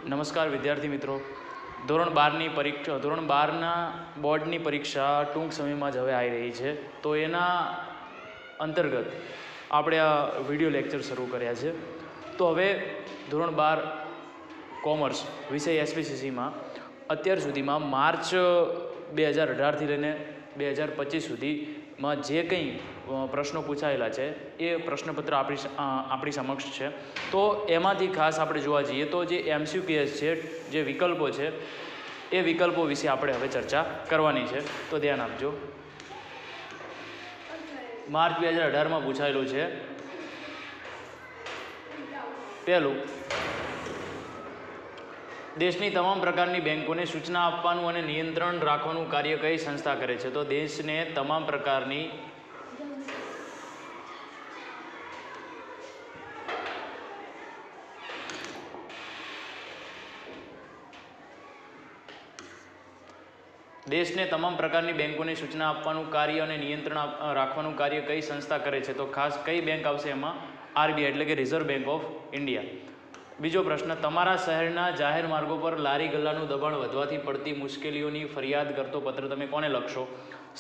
નમસ્કાર વિદ્યાર્થી મિત્રો, ધોરણ 12ના બોર્ડની પરીક્ષા ટૂંક સમયમાં જ હવે આવી રહી છે. તો એના અંતર્ગત આપણે આ વિડીયો લેક્ચર શરૂ કર્યા છે. તો હવે ધોરણ 12 કોમર્સ વિષય એસપીસીસીમાં અત્યાર સુધીમાં માર્ચ 2018થી લઈને 2025 સુધીમાં જે કંઈ પ્રશ્નો પૂછાયેલા છે એ પ્રશ્નપત્ર આપણી સમક્ષ છે. તો એમાંથી ખાસ આપણે જોવા જઈએ તો જે MCQS છે, જે વિકલ્પો છે, એ વિકલ્પો વિશે આપણે હવે ચર્ચા કરવાની છે. તો ધ્યાન આપજો. માર્ચ 2018માં પૂછાયેલું છે. પહેલું, દેશની તમામ પ્રકારની બેંકોને સૂચના આપવાનું અને નિયંત્રણ રાખવાનું કાર્ય કઈ સંસ્થા કરે છે? તો દેશને તમામ પ્રકારની બેંકોને સૂચના આપવાનું કાર્ય અને નિયંત્રણ રાખવાનું કાર્ય કઈ સંસ્થા કરે છે? તો ખાસ કઈ બેંક આવશે એમાં? RBI એટલે કે રિઝર્વ બેંક ઓફ ઇન્ડિયા. બીજો પ્રશ્ન, તમારા શહેરના જાહેર માર્ગો પર લારી ગલ્લાનું દબાણ વધવાથી પડતી મુશ્કેલીઓની ફરિયાદ કરતો પત્ર તમે કોને લખશો?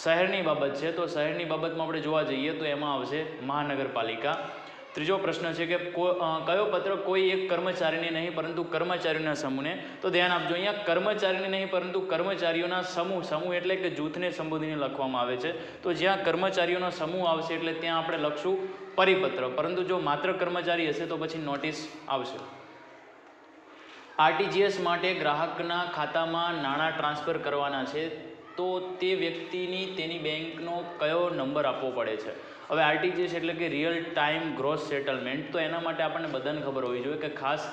શહેરની બાબત છે, તો શહેરની બાબતમાં આપણે જોવા જઈએ તો એમાં આવશે મહાનગરપાલિકા. ત્રીજો પ્રશ્ન છે કે કયો પત્ર કોઈ એક કર્મચારીને નહીં પરંતુ કર્મચારીઓના સમૂહને? તો ધ્યાન આપજો, અહીંયા કર્મચારીને નહીં પરંતુ કર્મચારીઓના સમૂહ એટલે કે જૂથને સંબોધીને લખવામાં આવે છે. તો જ્યાં કર્મચારીઓનો સમૂહ આવશે એટલે ત્યાં આપણે લખશું પરિપત્ર, પરંતુ જો માત્ર કર્મચારી હશે તો પછી નોટિસ આવશે. RTGS માટે ગ્રાહકના ખાતામાં નાણાં ટ્રાન્સફર કરવાના છે, તો તે વ્યક્તિની તેની બેંકનો કયો નંબર આપવો પડે છે? હવે RTGS એટલે કે રિયલ ટાઈમ ગ્રોસ સેટલમેન્ટ, તો એના માટે આપણને બધાને ખબર હોવી જોઈએ કે ખાસ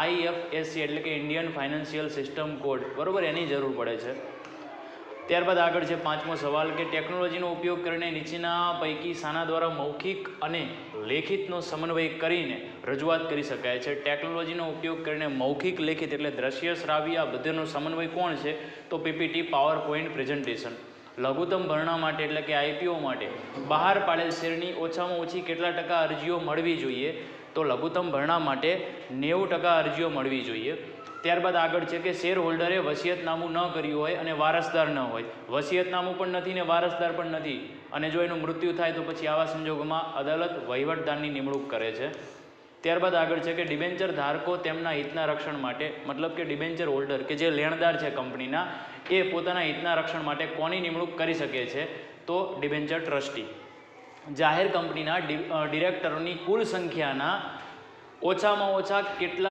IFSC એટલે કે ઇન્ડિયન ફાઇનાન્શિયલ સિસ્ટમ કોડ, બરાબર, એની જરૂર પડે છે. ત્યારબાદ આગળ છે પાંચમો સવાલ કે ટેકનોલોજીનો ઉપયોગ કરીને નીચેના પૈકી શાના દ્વારા મૌખિક અને લેખિતનો સમન્વય કરીને રજૂઆત કરી શકાય છે? ટેકનોલોજીનો ઉપયોગ કરીને મૌખિક, લેખિત એટલે દ્રશ્ય, શ્રાવ્ય, આ બધેનો સમન્વય કોણ છે? તો PPT, પાવર પોઈન્ટ પ્રેઝન્ટેશન. લઘુત્તમ ભરણા માટે એટલે કે IPO માટે બહાર પાડેલ શેરની ઓછામાં ઓછી કેટલા ટકા અરજીઓ મળવી જોઈએ? તો લઘુત્તમ ભરણા માટે 90% અરજીઓ મળવી જોઈએ. ત્યારબાદ આગળ છે કે શેર હોલ્ડરે વસિયતનામું ન કર્યું હોય અને વારસદાર ન હોય, વસિયતનામું પણ નથી ને વારસદાર પણ નથી, અને જો એનું મૃત્યુ થાય તો પછી આવા સંજોગોમાં અદાલત વહીવટદારની નિમણૂક કરે છે. ત્યારબાદ આગળ છે કે ડિબેન્ચર ધારકો તેમના હિતના રક્ષણ માટે, મતલબ કે ડિબેન્ચર હોલ્ડર કે જે લેણદાર છે કંપનીના, એ પોતાના હિતના રક્ષણ માટે કોની નિમણૂક કરી શકે છે? તો ડિબેન્ચર ટ્રસ્ટી. જાહેર કંપનીના ડિરેક્ટરોની કુલ સંખ્યાના ઓછામાં ઓછા કેટલા